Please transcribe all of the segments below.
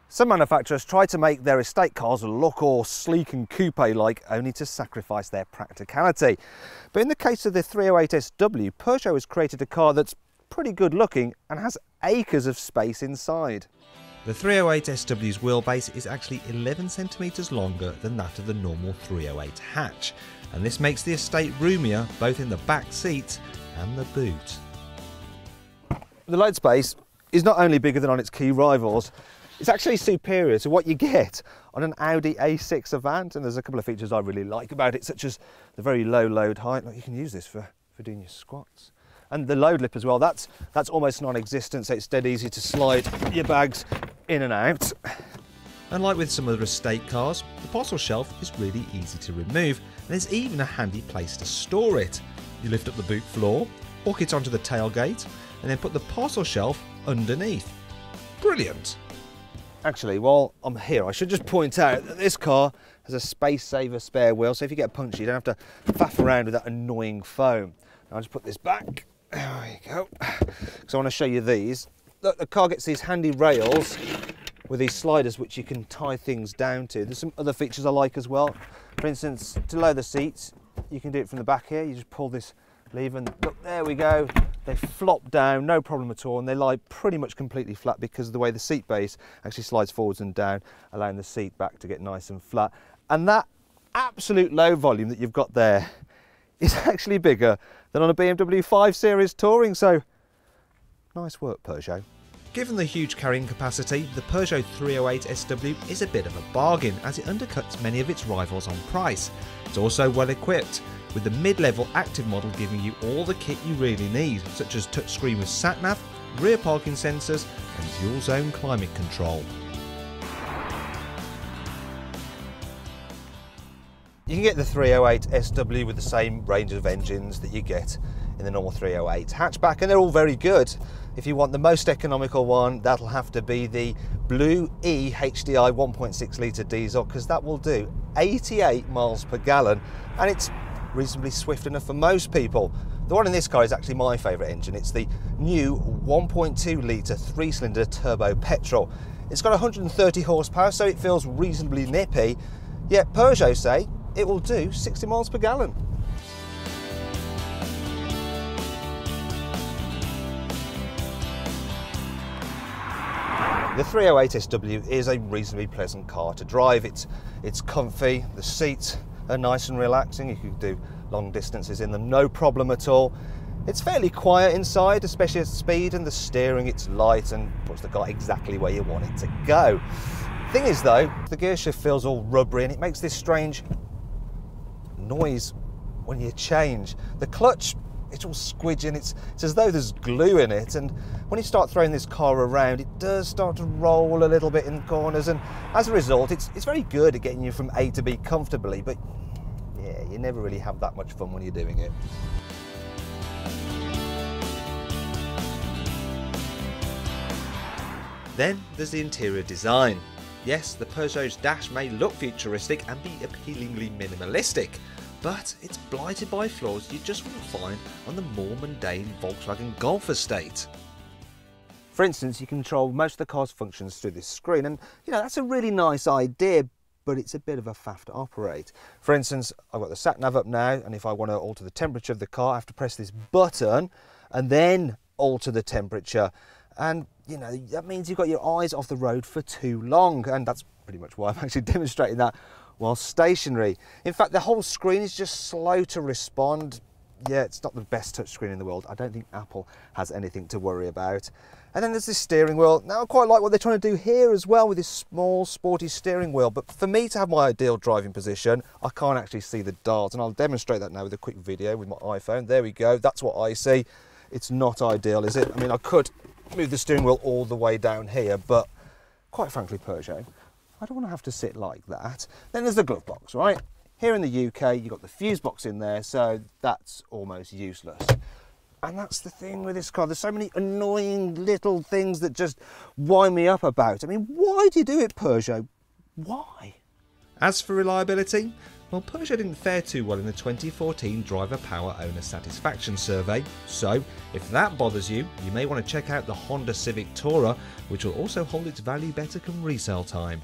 Some manufacturers try to make their estate cars look all sleek and coupe-like, only to sacrifice their practicality. But in the case of the 308SW, Peugeot has created a car that's pretty good looking and has acres of space inside. The 308SW's wheelbase is actually 11 centimetres longer than that of the normal 308 hatch, and this makes the estate roomier both in the back seat and the boot. The load space is not only bigger than on its key rivals, it's actually superior to what you get on an Audi A6 Avant, and there's a couple of features I really like about it, such as the very low load height. Like, you can use this for doing your squats. And the load lip as well, that's almost non-existent, so it's dead easy to slide your bags in and out. Unlike with some other estate cars, the parcel shelf is really easy to remove, and there's even a handy place to store it. You lift up the boot floor, hook it onto the tailgate, and then put the parcel shelf underneath. Brilliant! Actually, while I'm here, I should just point out that this car has a space saver spare wheel, so if you get a puncture, you don't have to faff around with that annoying foam. Now I'll just put this back. There you go. So I want to show you these. Look, the car gets these handy rails with these sliders which you can tie things down to. There's some other features I like as well. For instance, to lower the seats, you can do it from the back here. You just pull this lever and look, there we go. They flop down, no problem at all, and they lie pretty much completely flat because of the way the seat base actually slides forwards and down, allowing the seat back to get nice and flat. And that absolute low volume that you've got there is actually bigger than on a BMW 5 Series Touring, so nice work, Peugeot. Given the huge carrying capacity, the Peugeot 308SW is a bit of a bargain as it undercuts many of its rivals on price. It's also well equipped, with the mid-level active model giving you all the kit you really need, such as touchscreen with sat-nav, rear parking sensors and dual zone climate control. You can get the 308SW with the same range of engines that you get in the normal 308 hatchback, and they're all very good. If you want the most economical one, that'll have to be the Blue E HDI 1.6 litre diesel, because that will do 88 miles per gallon, and it's reasonably swift enough for most people. The one in this car is actually my favourite engine. It's the new 1.2 litre 3-cylinder turbo petrol. It's got 130 horsepower, so it feels reasonably nippy, yet Peugeot say it will do 60 miles per gallon. The 308SW is a reasonably pleasant car to drive. It's comfy, the seats are nice and relaxing, you can do long distances in them, no problem at all. It's fairly quiet inside, especially at speed, and the steering, it's light and puts the car exactly where you want it to go. Thing is though, the gear shift feels all rubbery and it makes this strange noise when you change. The clutch, it's all squidgy and it's as though there's glue in it, and when you start throwing this car around it does start to roll a little bit in corners, and as a result it's very good at getting you from A to B comfortably, but yeah, you never really have that much fun when you're doing it. Then there's the interior design. Yes, the Peugeot's dash may look futuristic and be appealingly minimalistic, but it's blighted by flaws you just wouldn't find on the more mundane Volkswagen Golf estate. For instance, you can control most of the car's functions through this screen, and you know, that's a really nice idea, but it's a bit of a faff to operate. For instance, I've got the sat nav up now, and if I want to alter the temperature of the car, I have to press this button and then alter the temperature. And you know, that means you've got your eyes off the road for too long, and that's pretty much why I'm actually demonstrating that while stationary. In fact, the whole screen is just slow to respond. Yeah, it's not the best touchscreen in the world. I don't think Apple has anything to worry about. And then there's this steering wheel. Now, I quite like what they're trying to do here as well with this small, sporty steering wheel. But for me to have my ideal driving position, I can't actually see the dials. And I'll demonstrate that now with a quick video with my iPhone. There we go. That's what I see. It's not ideal, is it? I mean, I could move the steering wheel all the way down here, but quite frankly, Peugeot, I don't want to have to sit like that. Then there's the glove box, right? Here in the UK, you've got the fuse box in there, so that's almost useless. And that's the thing with this car. There's so many annoying little things that just wind me up about. I mean, why do you do it, Peugeot? Why? As for reliability, Well, Peugeot didn't fare too well in the 2014 Driver Power Owner Satisfaction Survey, so if that bothers you, you may want to check out the Honda Civic Tourer, which will also hold its value better come resale time.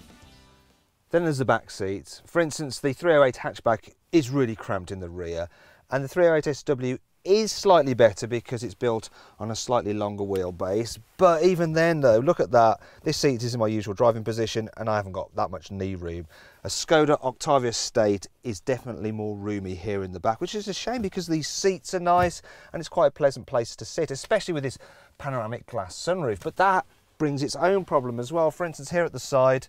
Then there's the back seats. For instance, the 308 hatchback is really cramped in the rear, and the 308 SW is slightly better because it's built on a slightly longer wheelbase. But even then though, look at that. This seat is in my usual driving position and I haven't got that much knee room. A Skoda Octavia Estate is definitely more roomy here in the back, which is a shame because these seats are nice and it's quite a pleasant place to sit, especially with this panoramic glass sunroof. But that brings its own problem as well. For instance, here at the side,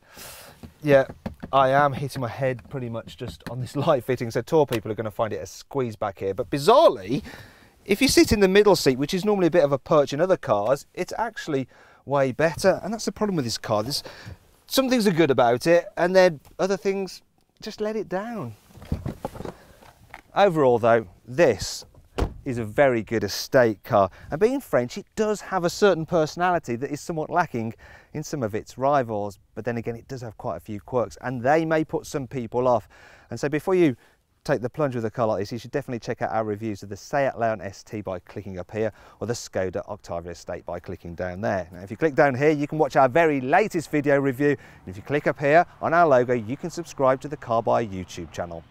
yeah, I am hitting my head pretty much just on this light fitting, so tall people are going to find it a squeeze back here. But bizarrely, if you sit in the middle seat, which is normally a bit of a perch in other cars, it's actually way better. And that's the problem with this car. Some things are good about it, and then other things just let it down. Overall though, this is a very good estate car, and being French, it does have a certain personality that is somewhat lacking in some of its rivals. But then again, it does have quite a few quirks and they may put some people off. And so before you take the plunge with a car like this, you should definitely check out our reviews of the Seat Leon ST by clicking up here, or the Skoda Octavia Estate by clicking down there. Now if you click down here, you can watch our very latest video review, and if you click up here on our logo, you can subscribe to the Carbuyer YouTube channel.